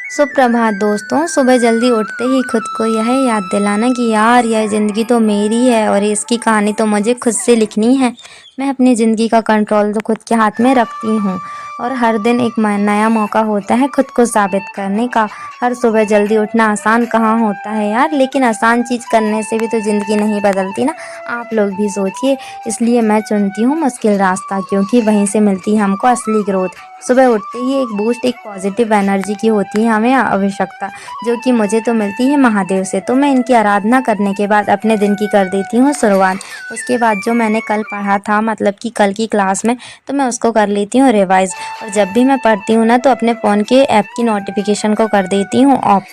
सुप्रभात दोस्तों। सुबह जल्दी उठते ही खुद को यह याद दिलाना कि यार यह ज़िंदगी तो मेरी है और इसकी कहानी तो मुझे खुद से लिखनी है। मैं अपनी ज़िंदगी का कंट्रोल तो खुद के हाथ में रखती हूँ और हर दिन एक नया मौका होता है खुद को साबित करने का। हर सुबह जल्दी उठना आसान कहाँ होता है यार, लेकिन आसान चीज़ करने से भी तो ज़िंदगी नहीं बदलती ना। आप लोग भी सोचिए। इसलिए मैं चुनती हूँ मुश्किल रास्ता, क्योंकि वहीं से मिलती है हमको असली ग्रोथ। सुबह उठते ही एक बूस्ट, एक पॉजिटिव एनर्जी की होती है हमें आवश्यकता, जो कि मुझे तो मिलती है महादेव से। तो मैं इनकी आराधना करने के बाद अपने दिन की कर देती हूँ शुरुआत। उसके बाद जो मैंने कल पढ़ा था, मतलब कि कल की क्लास में, तो मैं उसको कर लेती हूँ रिवाइज़। और जब भी मैं पढ़ती हूँ ना, तो अपने फ़ोन के ऐप की नोटिफिकेशन को कर देती हूँ ऑफ,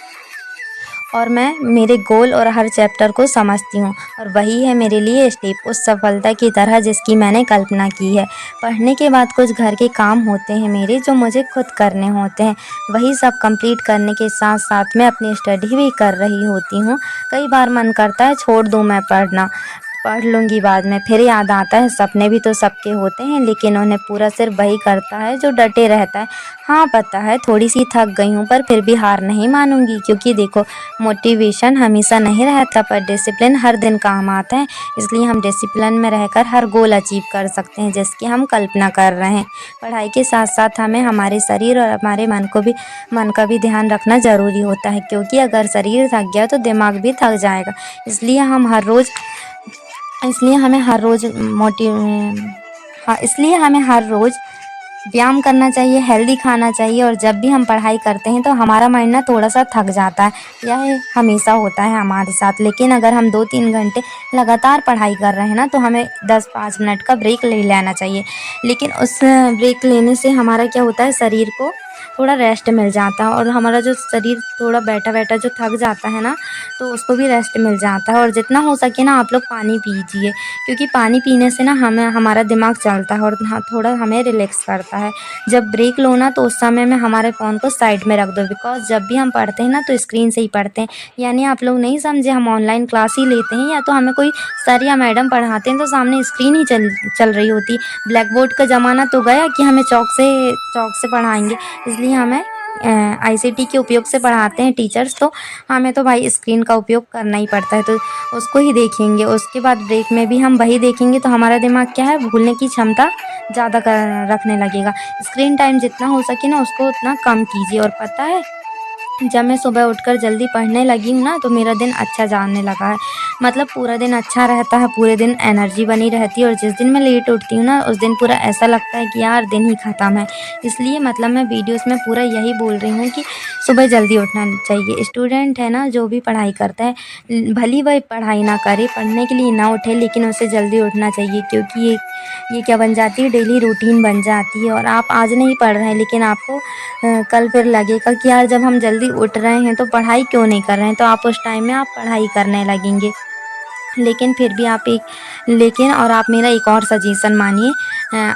और मैं मेरे गोल और हर चैप्टर को समझती हूँ। और वही है मेरे लिए स्टेप उस सफलता की तरह जिसकी मैंने कल्पना की है। पढ़ने के बाद कुछ घर के काम होते हैं मेरे, जो मुझे खुद करने होते हैं। वही सब कंप्लीट करने के साथ साथ मैं अपनी स्टडी भी कर रही होती हूँ। कई बार मन करता है छोड़ दूँ मैं पढ़ना, पढ़ लूँगी बाद में। फिर याद आता है सपने भी तो सबके होते हैं, लेकिन उन्हें पूरा सिर्फ वही करता है जो डटे रहता है। हाँ पता है थोड़ी सी थक गई हूँ, पर फिर भी हार नहीं मानूंगी, क्योंकि देखो मोटिवेशन हमेशा नहीं रहता, पर डिसिप्लिन हर दिन काम आता है। इसलिए हम डिसिप्लिन में रहकर हर गोल अचीव कर सकते हैं जिसकी हम कल्पना कर रहे हैं। पढ़ाई के साथ साथ हमें हमारे शरीर और हमारे मन का भी ध्यान रखना ज़रूरी होता है, क्योंकि अगर शरीर थक गया तो दिमाग भी थक जाएगा। इसलिए हम हर रोज़ इसलिए हमें हर रोज़ मोटि हाँ, इसलिए हमें हर रोज़ व्यायाम करना चाहिए, हेल्दी खाना चाहिए। और जब भी हम पढ़ाई करते हैं तो हमारा माइंड ना थोड़ा-सा थक जाता है। यह हमेशा होता है हमारे साथ। लेकिन अगर हम 2-3 घंटे लगातार पढ़ाई कर रहे हैं ना, तो हमें 10-5 मिनट का ब्रेक ले लेना चाहिए। लेकिन उस ब्रेक लेने से हमारा क्या होता है, शरीर को थोड़ा रेस्ट मिल जाता है, और हमारा जो शरीर थोड़ा बैठा-बैठा जो थक जाता है ना, तो उसको भी रेस्ट मिल जाता है। और जितना हो सके ना आप लोग पानी पीजिए, क्योंकि पानी पीने से ना हमें हमारा दिमाग चलता है और थोड़ा हमें रिलैक्स करता है। जब ब्रेक लो ना, तो उस समय में हमारे फ़ोन को साइड में रख दो, बिकॉज़ जब भी हम पढ़ते हैं ना, तो स्क्रीन से ही पढ़ते हैं। यानी आप लोग नहीं समझे, हम ऑनलाइन क्लास ही लेते हैं, या तो हमें कोई सर या मैडम पढ़ाते हैं तो सामने स्क्रीन ही चल रही होती। ब्लैक बोर्ड का ज़माना तो गया कि हमें चॉक से पढ़ाएँगे। इसलिए हमें आईसीटी के उपयोग से पढ़ाते हैं टीचर्स, तो हमें तो भाई स्क्रीन का उपयोग करना ही पड़ता है, तो उसको ही देखेंगे। उसके बाद ब्रेक में भी हम वही देखेंगे, तो हमारा दिमाग क्या है, भूलने की क्षमता ज़्यादा रखने लगेगा। स्क्रीन टाइम जितना हो सके ना उसको उतना कम कीजिए। और पता है, जब मैं सुबह उठकर जल्दी पढ़ने लगी हूँ ना, तो मेरा दिन अच्छा जाने लगा है। मतलब पूरा दिन अच्छा रहता है, पूरे दिन एनर्जी बनी रहती है। और जिस दिन मैं लेट उठती हूँ ना, उस दिन पूरा ऐसा लगता है कि यार दिन ही ख़त्म है। इसलिए मतलब मैं वीडियोस में पूरा यही बोल रही हूँ कि सुबह जल्दी उठना चाहिए। स्टूडेंट है ना जो भी पढ़ाई करता है, भली वह पढ़ाई ना करे, पढ़ने के लिए ना उठे, लेकिन उसे जल्दी उठना चाहिए, क्योंकि ये क्या बन जाती है, डेली रूटीन बन जाती है। और आप आज नहीं पढ़ रहे हैं, लेकिन आपको कल फिर लगेगा कि यार जब हम जल्दी उठ रहे हैं तो पढ़ाई क्यों नहीं कर रहे हैं, तो आप उस टाइम में आप पढ़ाई करने लगेंगे। लेकिन फिर भी आप एक लेकिन और आप मेरा एक और सजेशन मानिए,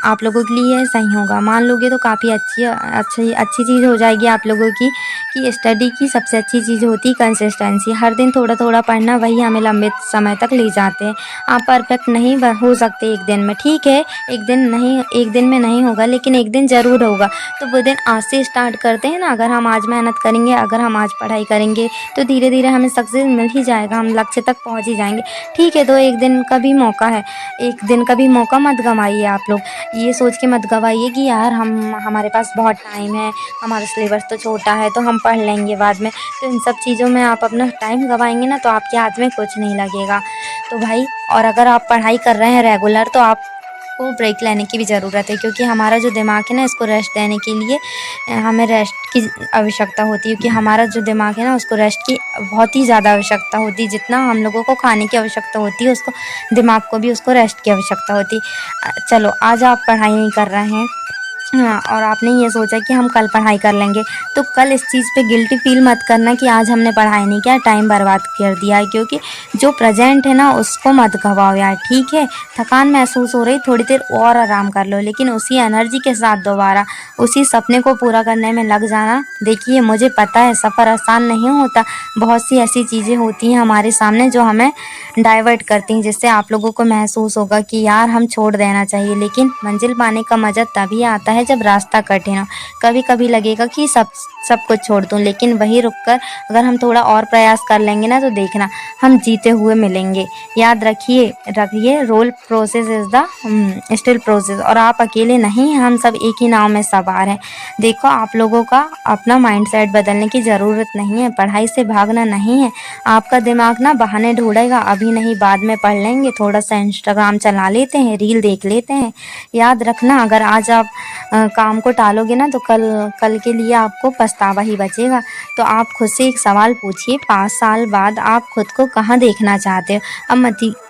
आप लोगों के लिए सही होगा। मान लोगे तो काफ़ी अच्छी अच्छी चीज़ हो जाएगी आप लोगों की, कि स्टडी की सबसे अच्छी चीज़ होती है कंसिस्टेंसी। हर दिन थोड़ा-थोड़ा पढ़ना, वही हमें लंबे समय तक ले जाते हैं। आप परफेक्ट नहीं हो सकते एक दिन में, ठीक है, एक दिन में नहीं होगा, लेकिन एक दिन ज़रूर होगा। तो वो दिन आज से स्टार्ट करते हैं ना। अगर हम आज मेहनत करेंगे, अगर हम आज पढ़ाई करेंगे, तो धीरे-धीरे हमें सक्सेस मिल ही जाएगा, हम लक्ष्य तक पहुँच ही जाएँगे। ठीक है, तो एक दिन का भी मौका है, एक दिन का भी मौका मत गँवाइए आप लोग। ये सोच के मत गँवाइए कि यार हमारे पास बहुत टाइम है, हमारा सिलेबस तो छोटा है, तो हम पढ़ लेंगे बाद में। तो इन सब चीज़ों में आप अपना टाइम गँवाएँगे ना, तो आपके हाथ में कुछ नहीं लगेगा। तो भाई, और अगर आप पढ़ाई कर रहे हैं रेगुलर, तो आपको ब्रेक लेने की भी ज़रूरत है, क्योंकि हमारा जो दिमाग है ना, इसको रेस्ट देने के लिए हमें रेस्ट की आवश्यकता होती है, क्योंकि हमारा जो दिमाग है ना, उसको रेस्ट की बहुत ही ज़्यादा आवश्यकता होती है। जितना हम लोगों को खाने की आवश्यकता होती है, उसको दिमाग को भी उसको रेस्ट की आवश्यकता होती है। चलो, आज आप पढ़ाई नहीं कर रहे हैं, हाँ, और आपने ये सोचा कि हम कल पढ़ाई कर लेंगे, तो कल इस चीज़ पे गिल्टी फील मत करना कि आज हमने पढ़ाई नहीं किया, टाइम बर्बाद कर दिया है। क्योंकि जो प्रेजेंट है ना, उसको मत गवाओ यार, ठीक है। थकान महसूस हो रही, थोड़ी देर और आराम कर लो, लेकिन उसी एनर्जी के साथ दोबारा उसी सपने को पूरा करने में लग जाना। देखिए, मुझे पता है सफ़र आसान नहीं होता, बहुत सी ऐसी चीज़ें होती हैं हमारे सामने जो हमें डाइवर्ट करती हैं, जिससे आप लोगों को महसूस होगा कि यार हम छोड़ देना चाहिए। लेकिन मंजिल पाने का मज़ा तभी आता है है जब रास्ता कठिन हो। कभी कभी लगेगा कि सब कुछ छोड़ दूँ, लेकिन वहीं रुककर अगर हम थोड़ा और प्रयास कर लेंगे ना तो देखना हम जीते हुए मिलेंगे। याद रखिए रखिए role process is the still process, और आप अकेले नहीं हैं, हम सब एक ही नाव में सवार हैं। देखो आप लोगों का अपना माइंडसेट बदलने की ज़रूरत नहीं है, पढ़ाई से भागना नहीं है। आपका दिमाग ना बहाने ढूंढेगा, अभी नहीं बाद में पढ़ लेंगे, थोड़ा सा इंस्टाग्राम चला लेते हैं, रील देख लेते हैं। याद रखना अगर आज आप काम को टालोगे ना तो कल कल के लिए आपको पछतावा ही बचेगा। तो आप खुद से एक सवाल पूछिए, 5 साल बाद आप खुद को कहाँ देखना चाहते हो?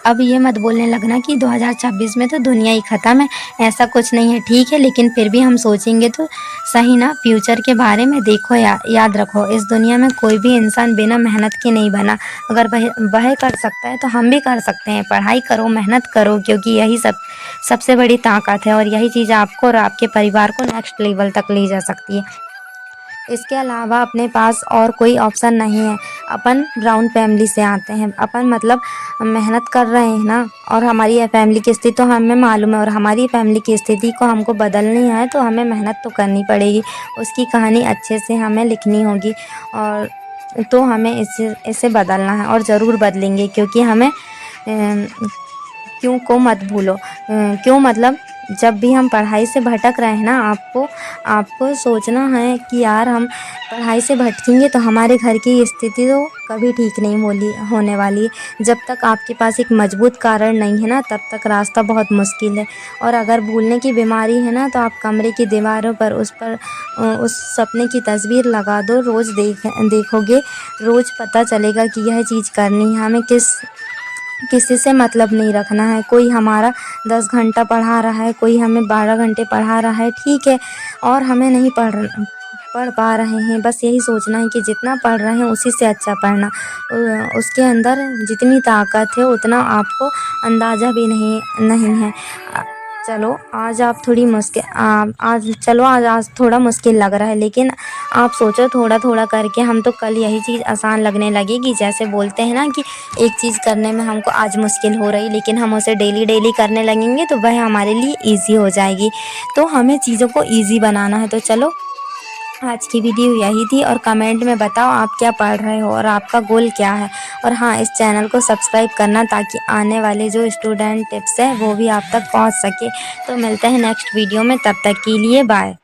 अब ये मत बोलने लगना कि 2026 में तो दुनिया ही ख़त्म है, ऐसा कुछ नहीं है। ठीक है, लेकिन फिर भी हम सोचेंगे तो सही ना फ्यूचर के बारे में। देखो याद रखो, इस दुनिया में कोई भी इंसान बिना मेहनत के नहीं बना। अगर वह कर सकता है तो हम भी कर सकते हैं। पढ़ाई करो, मेहनत करो, क्योंकि यही सबसे बड़ी ताकत है, और यही चीज़ आपको और आपके परिवार को नेक्स्ट लेवल तक ले जा सकती है। इसके अलावा अपने पास और कोई ऑप्शन नहीं है। अपन ब्राउन फैमिली से आते हैं, अपन मतलब मेहनत कर रहे हैं ना, और हमारी फैमिली की स्थिति तो हमें मालूम है, और हमारी फैमिली की स्थिति को हमको बदलनी है तो हमें मेहनत तो करनी पड़ेगी। उसकी कहानी अच्छे से हमें लिखनी होगी, और तो हमें इसे बदलना है, और ज़रूर बदलेंगे, क्योंकि हमें क्यों को मत भूलो। क्यों मतलब जब भी हम पढ़ाई से भटक रहे हैं ना, आपको सोचना है कि यार हम पढ़ाई से भटकेंगे तो हमारे घर की स्थिति तो कभी ठीक नहीं होने वाली। जब तक आपके पास एक मजबूत कारण नहीं है ना, तब तक रास्ता बहुत मुश्किल है। और अगर भूलने की बीमारी है ना, तो आप कमरे की दीवारों पर उस सपने की तस्वीर लगा दो। रोज़ देखोगे, रोज़ पता चलेगा कि यह चीज़ करनी है। हमें किसी से मतलब नहीं रखना है। कोई हमारा 10 घंटा पढ़ा रहा है, कोई हमें 12 घंटे पढ़ा रहा है, ठीक है, और हमें नहीं पढ़ पा रहे हैं। बस यही सोचना है कि जितना पढ़ रहे हैं उसी से अच्छा पढ़ना। उसके अंदर जितनी ताकत है उतना आपको अंदाज़ा भी नहीं है। चलो आज आप थोड़ी मुश्किल आज थोड़ा मुश्किल लग रहा है, लेकिन आप सोचो थोड़ा थोड़ा करके हम तो कल यही चीज़ आसान लगने लगेगी। जैसे बोलते हैं ना कि एक चीज़ करने में हमको आज मुश्किल हो रही, लेकिन हम उसे डेली डेली करने लगेंगे तो वह हमारे लिए ईजी हो जाएगी। तो हमें चीज़ों को ईजी बनाना है। तो चलो आज की वीडियो यही थी, और कमेंट में बताओ आप क्या पढ़ रहे हो और आपका गोल क्या है। और हाँ, इस चैनल को सब्सक्राइब करना ताकि आने वाले जो स्टूडेंट टिप्स है वो भी आप तक पहुंच सके। तो मिलते हैं नेक्स्ट वीडियो में, तब तक के लिए बाय।